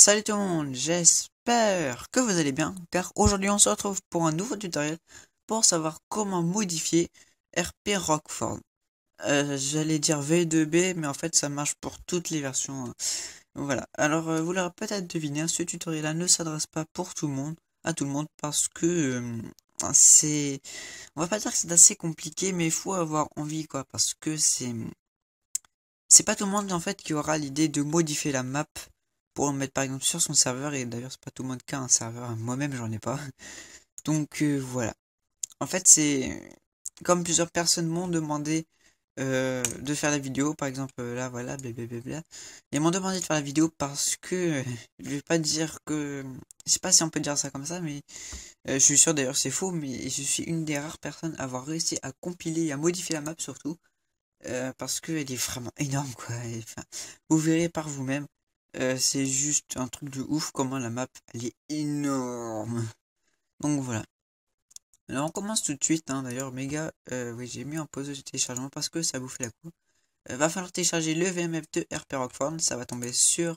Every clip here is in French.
Salut tout le monde, j'espère que vous allez bien, car aujourd'hui on se retrouve pour un nouveau tutoriel pour savoir comment modifier RP Rockford. J'allais dire V2B, mais en fait ça marche pour toutes les versions, hein. Voilà, alors vous l'aurez peut-être deviné, hein, ce tutoriel-là ne s'adresse pas pour tout le monde, à tout le monde, parce que c'est... On va pas dire que c'est assez compliqué, mais il faut avoir envie, quoi, parce que c'est pas tout le monde en fait qui aura l'idée de modifier la map pour le mettre par exemple sur son serveur, et d'ailleurs c'est pas tout le monde qui a un serveur, hein. Moi-même j'en ai pas. Donc voilà. En fait c'est comme plusieurs personnes m'ont demandé de faire la vidéo, par exemple là voilà, blablabla. Ils m'ont demandé de faire la vidéo parce que je vais pas dire que, je sais pas si on peut dire ça comme ça, mais je suis sûr d'ailleurs c'est faux, mais je suis une des rares personnes à avoir réussi à compiler et à modifier la map surtout. Parce qu'elle est vraiment énorme, quoi. Enfin, vous verrez par vous-même. C'est juste un truc de ouf comment la map elle est énorme. Donc voilà. Alors on commence tout de suite, hein. D'ailleurs, méga, oui, j'ai mis en pause de téléchargement parce que ça bouffe la coupe. Va falloir télécharger le VMF de RP Rockform. Ça va tomber sur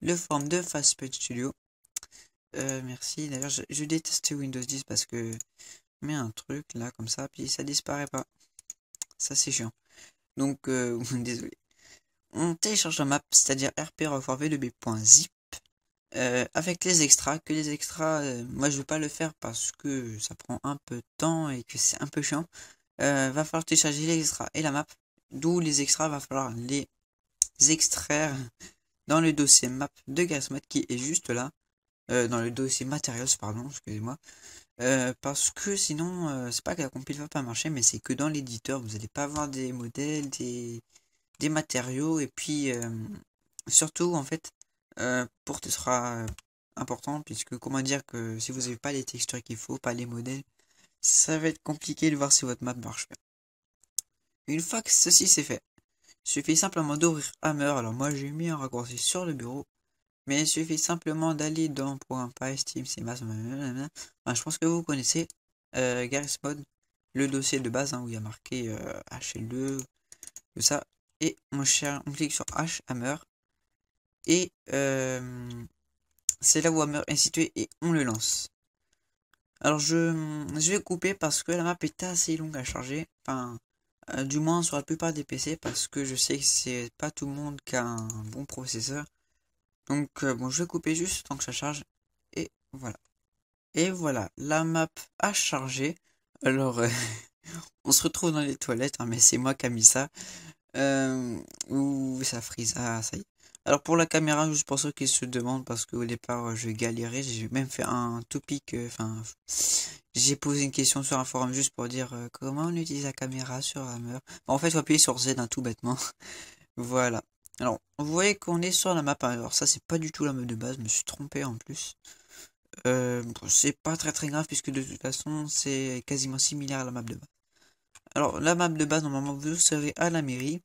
le forum de Fastpaid Studio. Merci. D'ailleurs, je déteste Windows 10 parce que je mets un truc là comme ça, puis ça disparaît pas. Ça c'est chiant. Donc désolé. On télécharge la map, c'est-à-dire rp-v2b.zip, avec les extras. Que les extras, moi je vais pas le faire parce que ça prend un peu de temps et que c'est un peu chiant. Va falloir télécharger les extras et la map, d'où les extras va falloir les extraire dans le dossier map de Gasmod qui est juste là, dans le dossier materials, pardon, excusez-moi. Parce que sinon, c'est pas que la compile va pas marcher, mais c'est que dans l'éditeur, vous n'allez pas avoir des modèles, des matériaux, et puis surtout en fait pour ce sera important, puisque comment dire que si vous n'avez pas les textures qu'il faut, pas les modèles, ça va être compliqué de voir si votre map marche bien. Une fois que ceci c'est fait, il suffit simplement d'ouvrir Hammer. Alors moi j'ai mis un raccourci sur le bureau, mais il suffit simplement d'aller dans .py steam cmas, enfin, je pense que vous connaissez Garry's Mod, le dossier de base, hein, où il y a marqué HL2, tout ça, et on clique sur H Hammer. Et c'est là où Hammer est situé et on le lance. Alors je vais couper parce que la map est assez longue à charger. Enfin, du moins sur la plupart des PC, parce que je sais que c'est pas tout le monde qui a un bon processeur. Donc bon, je vais couper juste tant que ça charge. Et voilà. Et voilà, la map a chargé. Alors on se retrouve dans les toilettes, hein, mais c'est moi qui a mis ça. Ouh, ça frise. Ah, ça y est. Alors pour la caméra, juste pour ceux qui se demandent, parce qu'au départ je galérais, j'ai même fait un topic, enfin, j'ai posé une question sur un forum juste pour dire comment on utilise la caméra sur Hammer. En fait, il faut appuyer sur Z, hein, tout bêtement. Voilà. Alors, vous voyez qu'on est sur la map, hein. Alors ça, c'est pas du tout la map de base, je me suis trompé en plus. Bon, c'est pas très grave, puisque de toute façon, c'est quasiment similaire à la map de base. Alors, la map de base, normalement, vous serez à la mairie.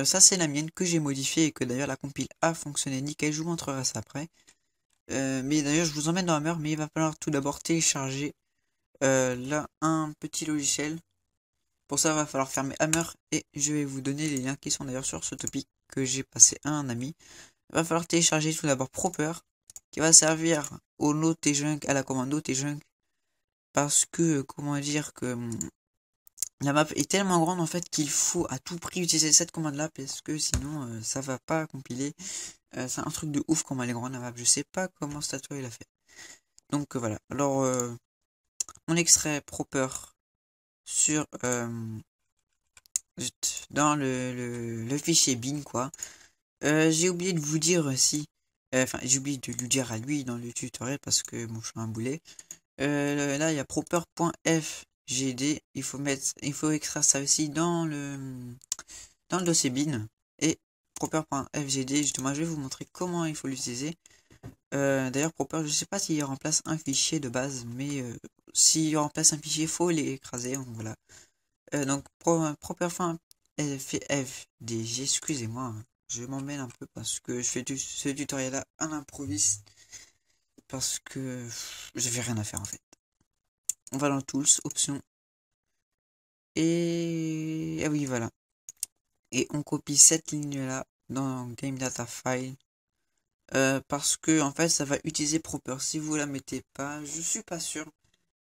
Ça c'est la mienne que j'ai modifiée et que d'ailleurs la compile a fonctionné nickel, je vous montrerai ça après. Mais d'ailleurs je vous emmène dans Hammer, mais il va falloir tout d'abord télécharger là un petit logiciel. Pour ça il va falloir fermer Hammer et je vais vous donner les liens qui sont d'ailleurs sur ce topic que j'ai passé à un ami. Il va falloir télécharger tout d'abord Proper, qui va servir au NoTjunk, à la commande NoTjunk, parce que comment dire que la map est tellement grande en fait qu'il faut à tout prix utiliser cette commande là, parce que sinon ça va pas compiler. C'est un truc de ouf comment elle est grande la map. Je sais pas comment Statua il a fait. Donc voilà. Alors on extrait proper sur dans le fichier bin, quoi. J'ai oublié de vous dire aussi. Enfin, j'ai oublié de lui dire à lui dans le tutoriel parce que bon, je suis un boulet. Là, il y a proper.fgd. Il faut extraire ça aussi dans le dossier bin. Et proper.fgd, justement, je vais vous montrer comment il faut l'utiliser. D'ailleurs, Proper, je sais pas s'il remplace un fichier de base, mais s'il remplace un fichier, il faut l'écraser. Donc voilà. Donc, Proper.fdg, excusez-moi, hein, je m'en mêle un peu parce que je fais ce tutoriel-là à l'improviste. Parce que j'avais rien à faire en fait. On va dans Tools, Options. Et ah oui, voilà. Et on copie cette ligne-là dans Game Data File. parce que en fait ça va utiliser Proper. Si vous la mettez pas, je suis pas sûr,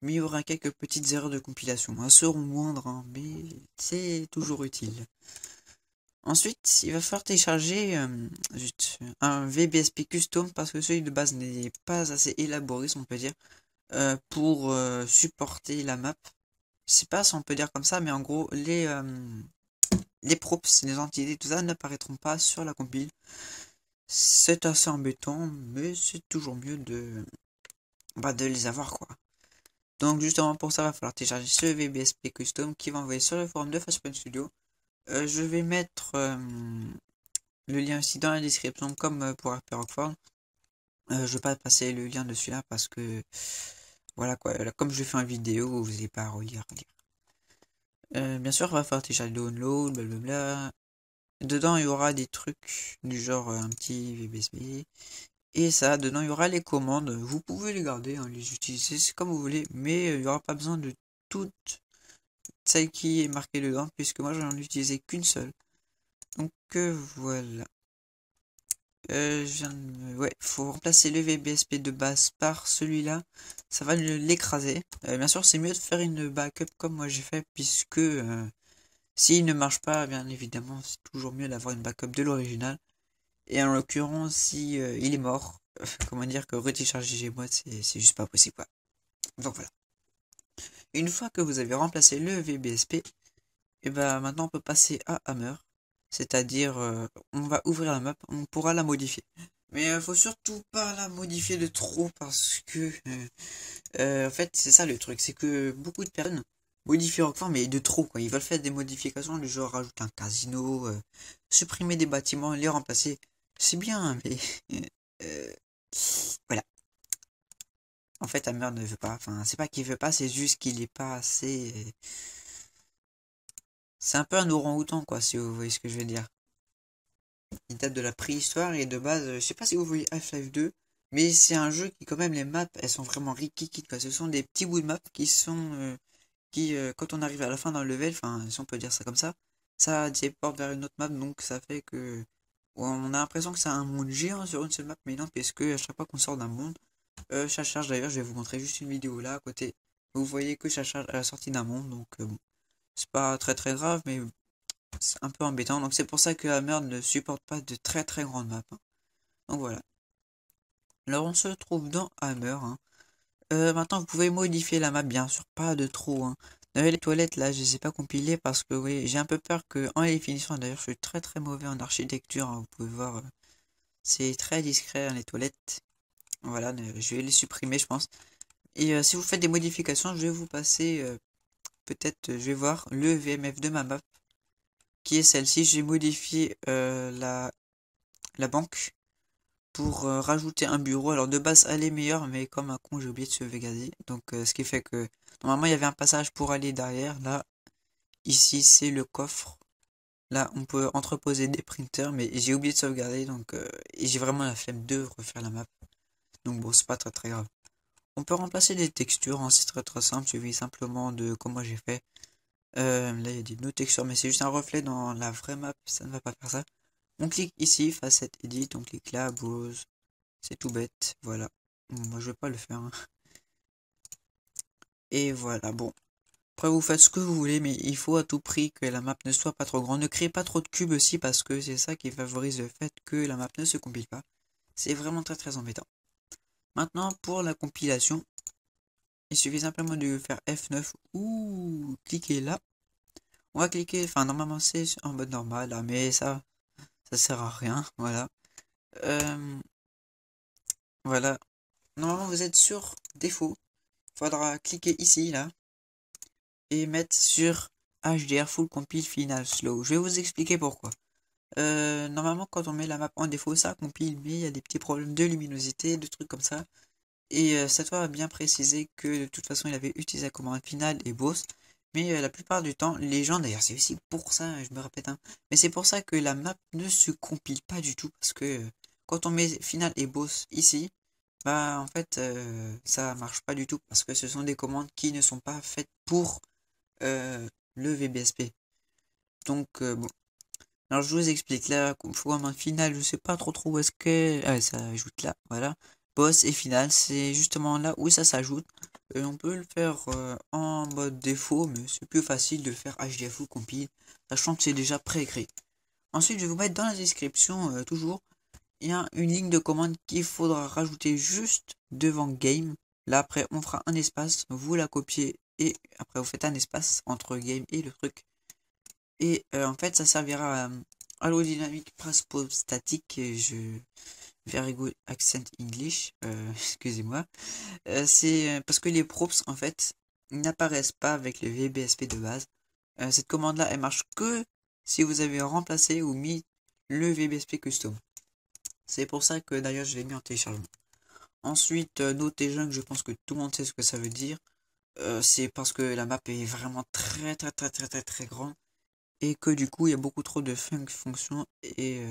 mais il y aura quelques petites erreurs de compilation. Elles seront moindres, hein, mais c'est toujours utile. Ensuite, il va falloir télécharger un VBSP custom parce que celui de base n'est pas assez élaboré, si on peut dire, pour supporter la map. Je sais pas si on peut dire comme ça, mais en gros, les props, les entités, tout ça n'apparaîtront pas sur la compile. C'est assez embêtant, mais c'est toujours mieux de les avoir, quoi. Donc justement pour ça, il va falloir télécharger ce VBSP custom qui va envoyer sur le forum de Fastpoint Studio. Je vais mettre le lien aussi dans la description comme pour RP Rockford. Je vais pas passer le lien dessus là parce que voilà quoi, comme je fais en vidéo, vous n'allez pas à relire. Bien sûr, il va falloir télécharger le download, blablabla. Dedans, il y aura des trucs du genre un petit VBSB. Et ça, dedans, il y aura les commandes. Vous pouvez les garder, hein, les utiliser, c'est comme vous voulez. Mais il n'y aura pas besoin de toutes celles qui est marquée dedans, puisque moi, j'en ai utilisé qu'une seule. Donc voilà. Ouais, faut remplacer le VBSP de base par celui-là. Ça va l'écraser. Bien sûr, c'est mieux de faire une backup comme moi j'ai fait, puisque s'il ne marche pas, bien évidemment, c'est toujours mieux d'avoir une backup de l'original. Et en l'occurrence, si il est mort, comment dire que retélécharger Gmod, c'est juste pas possible, quoi. Donc voilà. Une fois que vous avez remplacé le VBSP, et ben maintenant on peut passer à Hammer. C'est-à-dire, on va ouvrir la map, on pourra la modifier. Mais faut surtout pas la modifier de trop parce que, en fait, c'est ça le truc, c'est que beaucoup de personnes modifient Roquefort, mais de trop, quoi. Ils veulent faire des modifications du genre rajouter un casino, supprimer des bâtiments, les remplacer. C'est bien, mais euh, voilà. En fait, Hammer ne veut pas. Enfin, c'est pas qu'il veut pas, c'est juste qu'il est pas assez. C'est un peu un orang-outan, quoi, si vous voyez ce que je veux dire. Il date de la préhistoire et de base, je sais pas si vous voyez Half-Life 2, mais c'est un jeu qui, quand même, les maps, elles sont vraiment rikiki, quoi. Ce sont des petits bouts de map qui sont. Quand on arrive à la fin d'un level, enfin, si on peut dire ça comme ça téléporte vers une autre map, donc ça fait que. On a l'impression que c'est un monde géant sur une seule map, mais non, puisque à chaque fois qu'on sort d'un monde, ça charge d'ailleurs, je vais vous montrer juste une vidéo là à côté. Vous voyez que ça charge à la sortie d'un monde, donc bon, c'est pas très très grave, mais c'est un peu embêtant. Donc c'est pour ça que Hammer ne supporte pas de très très grandes maps, hein. Donc voilà. Alors on se trouve dans Hammer, hein. Maintenant vous pouvez modifier la map, bien sûr, pas de trop, hein. D'ailleurs les toilettes là, je les ai pas compilées parce que oui, j'ai un peu peur que en les finissant, d'ailleurs je suis très très mauvais en architecture, hein, vous pouvez voir, c'est très discret, hein, les toilettes. Voilà, je vais les supprimer je pense. Et si vous faites des modifications, je vais vous passer, peut-être, je vais voir le VMF de ma map, qui est celle-ci. J'ai modifié la banque pour rajouter un bureau. Alors de base, elle est meilleure, mais comme un con, j'ai oublié de sauvegarder. Donc ce qui fait que, normalement, il y avait un passage pour aller derrière. Là, ici, c'est le coffre. Là, on peut entreposer des printers, mais j'ai oublié de sauvegarder, donc et j'ai vraiment la flemme de refaire la map. Donc bon, c'est pas très très grave. On peut remplacer les textures, hein, c'est très très simple, il suffit simplement de comment j'ai fait. Là, il y a des no textures, mais c'est juste un reflet dans la vraie map, ça ne va pas faire ça. On clique ici, facette edit, on clique là, browse, c'est tout bête, voilà. Bon, moi, je vais pas le faire, hein. Et voilà, bon. Après, vous faites ce que vous voulez, mais il faut à tout prix que la map ne soit pas trop grande. Ne créez pas trop de cubes aussi, parce que c'est ça qui favorise le fait que la map ne se compile pas. C'est vraiment très très embêtant. Maintenant, pour la compilation, il suffit simplement de faire F9 ou cliquer là. On va cliquer, enfin normalement c'est en mode normal là, mais ça sert à rien, voilà. Euh, voilà. Normalement vous êtes sur défaut. Il faudra cliquer ici là et mettre sur HDR Full Compile Final Slow. Je vais vous expliquer pourquoi. Normalement quand on met la map en défaut, ça compile, mais il y a des petits problèmes de luminosité, de trucs comme ça. Et cette fois a bien précisé que de toute façon il avait utilisé la commande finale et boss. Mais la plupart du temps, les gens, d'ailleurs c'est aussi pour ça, je me répète, hein, mais c'est pour ça que la map ne se compile pas du tout. Parce que quand on met final et boss ici, bah en fait ça marche pas du tout. Parce que ce sont des commandes qui ne sont pas faites pour le VBSP. Donc bon. Alors je vous explique là, format final, je sais pas trop où est-ce que... Ah ouais, ça ajoute là, voilà. Boss et final, c'est justement là où ça s'ajoute. On peut le faire en mode défaut, mais c'est plus facile de le faire HDF ou compile, sachant que c'est déjà préécrit. Ensuite, je vais vous mettre dans la description, toujours, il y a une ligne de commande qu'il faudra rajouter juste devant game. Là, après, on fera un espace, vous la copiez et après, vous faites un espace entre game et le truc. Et en fait, ça servira à l'eau dynamique principal statique. Je very good accent English, excusez-moi. C'est parce que les props, en fait, n'apparaissent pas avec le VBSP de base. Cette commande-là, elle marche que si vous avez remplacé ou mis le VBSP custom. C'est pour ça que d'ailleurs je l'ai mis en téléchargement. Ensuite, notez que je pense que tout le monde sait ce que ça veut dire. C'est parce que la map est vraiment très grande et que du coup il y a beaucoup trop de fonctions et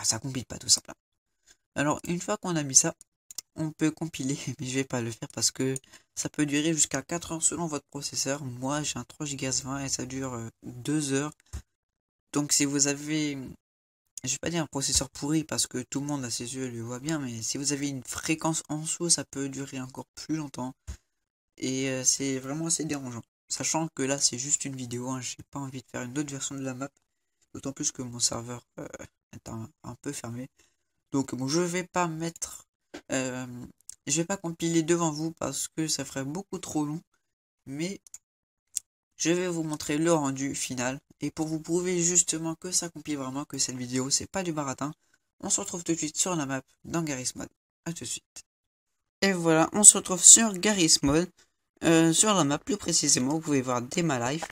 ça compile pas tout simplement. Alors une fois qu'on a mis ça, on peut compiler, mais je vais pas le faire parce que ça peut durer jusqu'à 4 heures selon votre processeur. Moi j'ai un 3 Go 20 et ça dure 2 heures. Donc si vous avez, je vais pas dire un processeur pourri parce que tout le monde à ses yeux le voit bien, mais si vous avez une fréquence en dessous, ça peut durer encore plus longtemps. Et c'est vraiment assez dérangeant. Sachant que là c'est juste une vidéo, hein, j'ai pas envie de faire une autre version de la map. D'autant plus que mon serveur est un peu fermé. Donc bon, je vais pas compiler devant vous parce que ça ferait beaucoup trop long. Mais je vais vous montrer le rendu final. Et pour vous prouver justement que ça compile vraiment, que cette vidéo c'est pas du baratin, on se retrouve tout de suite sur la map dans Garry's Mod. A tout de suite. Et voilà, on se retrouve sur Garry's Mod. Sur la map plus précisément, vous pouvez voir Dema Life.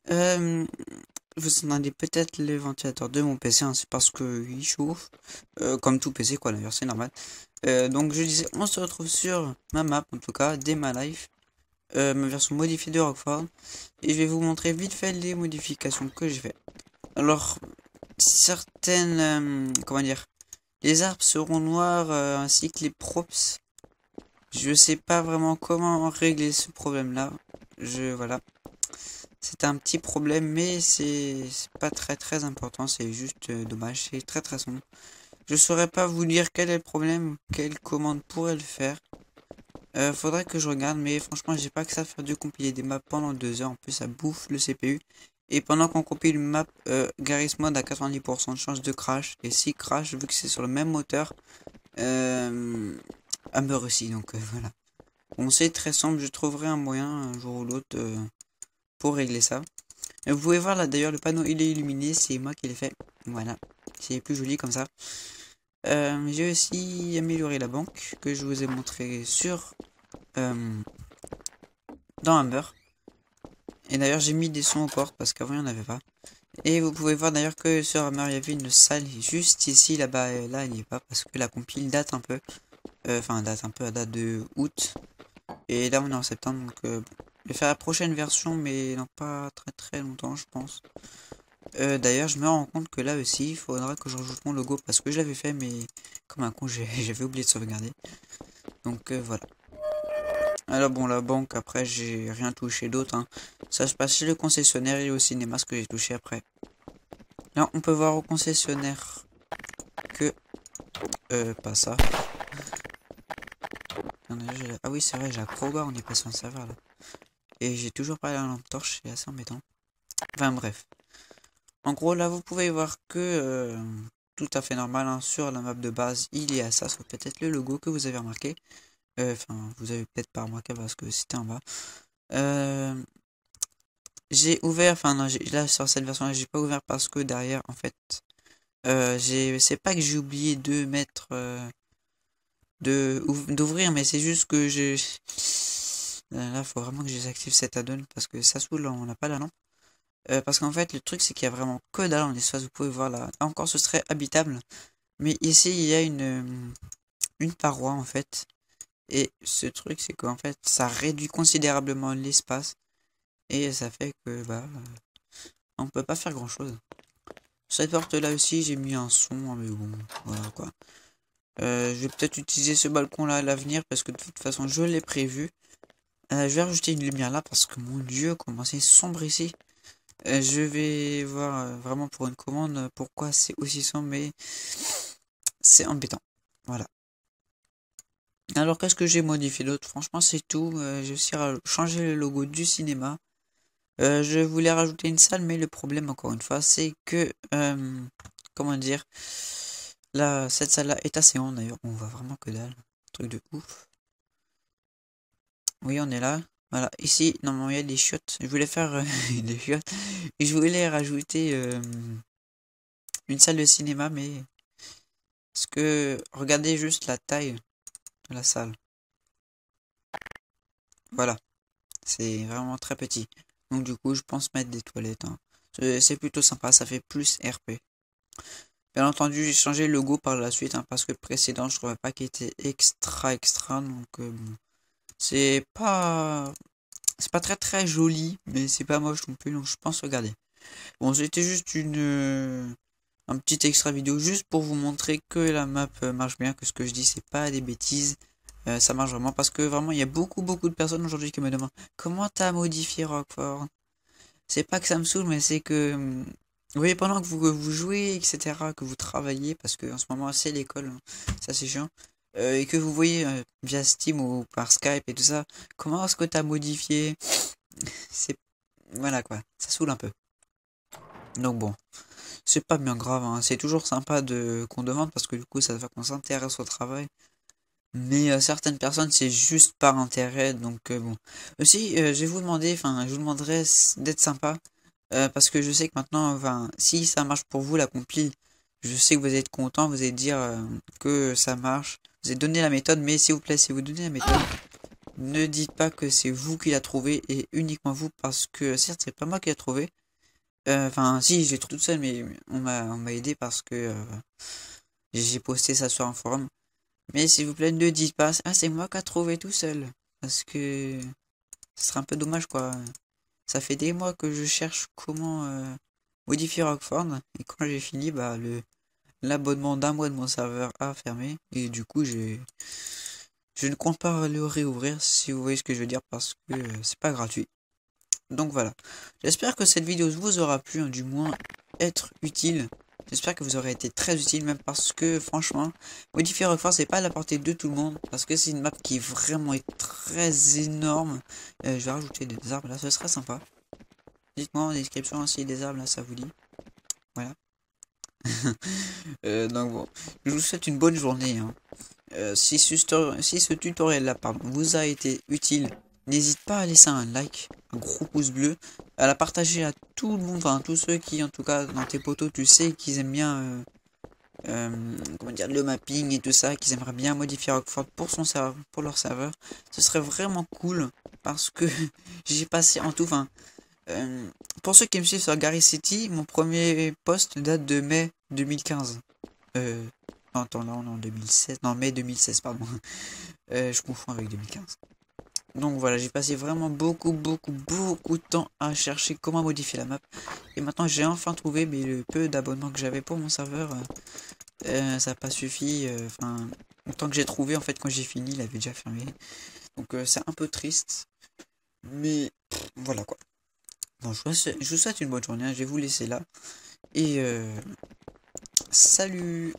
Vous entendez peut-être le ventilateur de mon PC, hein, c'est parce que il chauffe, comme tout PC quoi d'ailleurs, c'est normal. Donc je disais, on se retrouve sur ma map, en tout cas, Dema Life, ma version modifiée de Rockford, et je vais vous montrer vite fait les modifications que j'ai fait. Alors, certaines, comment dire, les arbres seront noirs, ainsi que les props. Je sais pas vraiment comment régler ce problème-là. Voilà. C'est un petit problème, mais c'est pas très important. C'est juste dommage. C'est très sombre. Je saurais pas vous dire quel est le problème, quelle commande pourrait le faire. Faudrait que je regarde, mais franchement, j'ai pas que ça à faire de compiler des maps pendant 2 heures. En plus, ça bouffe le CPU. Et pendant qu'on compile une map, Garry's Mod a 90% de chance de crash. Et si crash, vu que c'est sur le même moteur, elle meurt aussi. Donc voilà. Bon, c'est très simple. Je trouverai un moyen un jour ou l'autre pour régler ça. Vous pouvez voir là d'ailleurs le panneau il est illuminé, c'est moi qui l'ai fait. Voilà, c'est plus joli comme ça. J'ai aussi amélioré la banque que je vous ai montré sur dans Hammer. Et d'ailleurs j'ai mis des sons aux portes parce qu'avant il n'y en avait pas. Et vous pouvez voir d'ailleurs que sur Hammer il y avait une salle juste ici, là-bas, là il n'y est pas parce que la compile date un peu. Enfin date un peu, à date de août. Et là on est en septembre donc je vais faire la prochaine version mais non pas très longtemps je pense. D'ailleurs, je me rends compte que là aussi, il faudra que je rajoute mon logo parce que je l'avais fait, mais comme un con, j'avais oublié de sauvegarder. Donc voilà. Alors bon, la banque, après, j'ai rien touché d'autre. Hein. Ça se passe chez le concessionnaire et au cinéma, ce que j'ai touché après. Là, on peut voir au concessionnaire que... pas ça. Ah oui, c'est vrai, j'ai la crowbar, on est passé en serveur là. Et j'ai toujours pas la lampe torche, c'est assez embêtant. Enfin bref. En gros, là, vous pouvez voir que tout à fait normal, hein, sur la map de base, il y a ça, sauf peut-être le logo que vous avez remarqué. Enfin, vous avez peut-être pas remarqué parce que c'était en bas. J'ai ouvert, enfin non, là, sur cette version-là, j'ai pas ouvert parce que derrière, en fait, c'est pas que j'ai oublié de mettre, d'ouvrir, mais c'est juste que là, faut vraiment que je désactive cet add-on parce que ça saoule, on n'a pas la lampe. Parce qu'en fait, le truc, c'est qu'il y a vraiment que dalle en espace. Vous pouvez voir là. Encore, ce serait habitable. Mais ici, il y a une paroi, en fait. Et ce truc, c'est qu'en fait, ça réduit considérablement l'espace. Et ça fait que, on peut pas faire grand-chose. Cette porte-là aussi, j'ai mis un son. Mais bon, voilà, quoi. Je vais peut-être utiliser ce balcon-là à l'avenir. Parce que de toute façon, je l'ai prévu. Je vais rajouter une lumière là. Parce que, mon Dieu, comment c'est sombre ici. Je vais voir vraiment pour une commande pourquoi c'est aussi sombre, mais c'est embêtant. Voilà. Alors qu'est-ce que j'ai modifié d'autre? Franchement, c'est tout. J'ai aussi changé le logo du cinéma. Je voulais rajouter une salle, mais le problème, encore une fois, c'est que, comment dire, là, cette salle-là est assez honte d'ailleurs. On voit vraiment que dalle. Truc de ouf. Oui, on est là. Voilà, ici, normalement, il y a des chiottes. Je voulais faire des chiottes. Et je voulais rajouter une salle de cinéma, mais parce que regardez juste la taille de la salle. Voilà, c'est vraiment très petit. Donc du coup, je pense mettre des toilettes, hein. C'est plutôt sympa, ça fait plus RP. Bien entendu, j'ai changé le logo par la suite, hein, parce que le précédent, je trouvais pas qu'il était extra. Donc bon, c'est pas c'est pas très joli, mais c'est pas moche non plus. Donc je pense regarder. Bon, c'était juste un petit extra vidéo juste pour vous montrer que la map marche bien, que ce que je dis c'est pas des bêtises. Ça marche vraiment parce que vraiment il y a beaucoup de personnes aujourd'hui qui me demandent comment t'as modifié Rockford. C'est pas que ça me saoule, mais c'est que vous voyez pendant que vous jouez, etc., que vous travaillez, parce que en ce moment c'est l'école, hein, ça c'est chiant, et que vous voyez via Steam ou par Skype et tout ça, comment est-ce que t'as modifié? C'est voilà quoi, ça saoule un peu. Donc bon. C'est pas bien grave, hein. C'est toujours sympa de qu'on demande parce que du coup ça fait qu'on s'intéresse au travail. Mais certaines personnes c'est juste par intérêt, donc bon. Aussi, je vais vous demander, enfin je vous demanderai d'être sympa. Parce que je sais que maintenant, enfin, si ça marche pour vous la compile, je sais que vous allez être content, vous allez dire que ça marche. Vous allez donner la méthode, mais s'il vous plaît, si vous donnez la méthode, ne dites pas que c'est vous qui l'a trouvé et uniquement vous, parce que certes c'est pas moi qui l'a trouvé. Enfin, si, j'ai trouvé toute seule, mais on m'a aidé parce que j'ai posté ça sur un forum. Mais s'il vous plaît, ne dites pas, ah, c'est moi qui a trouvé tout seul. Parce que ce serait un peu dommage, quoi. Ça fait des mois que je cherche comment modifier Rockford. Et quand j'ai fini, bah, l'abonnement d'un mois de mon serveur a fermé. Et du coup, je ne compte pas le réouvrir, si vous voyez ce que je veux dire, parce que c'est pas gratuit. Donc voilà. J'espère que cette vidéo vous aura plu, hein, du moins être utile. J'espère que vous aurez été très utile, même parce que franchement, modifier Rockford c'est pas à la portée de tout le monde, parce que c'est une map qui vraiment est très énorme. Je vais rajouter des arbres là, ce sera sympa. Dites-moi en description si des arbres là ça vous dit. Voilà. Donc bon, je vous souhaite une bonne journée, hein. Si ce tutoriel là pardon, vous a été utile, n'hésite pas à laisser un like, un gros pouce bleu, à la partager à tout le monde, enfin tous ceux qui en tout cas dans tes potos tu sais qu'ils aiment bien comment dire, le mapping et tout ça, qu'ils aimeraient bien modifier Rockford pour son serveur, pour leur serveur. Ce serait vraiment cool parce que j'ai passé en tout, enfin pour ceux qui me suivent sur Gary City, mon premier post date de mai 2015. Non, attends, là on est en 2016. Non, mai 2016, pardon. Je confonds avec 2015. Donc voilà, j'ai passé vraiment beaucoup de temps à chercher comment modifier la map. Et maintenant j'ai enfin trouvé, mais le peu d'abonnements que j'avais pour mon serveur, ça n'a pas suffi. Enfin, le temps que j'ai trouvé, en fait, quand j'ai fini, il avait déjà fermé. Donc c'est un peu triste. Mais voilà quoi. Bon, je vous souhaite une bonne journée, hein. Je vais vous laisser là. Et salut!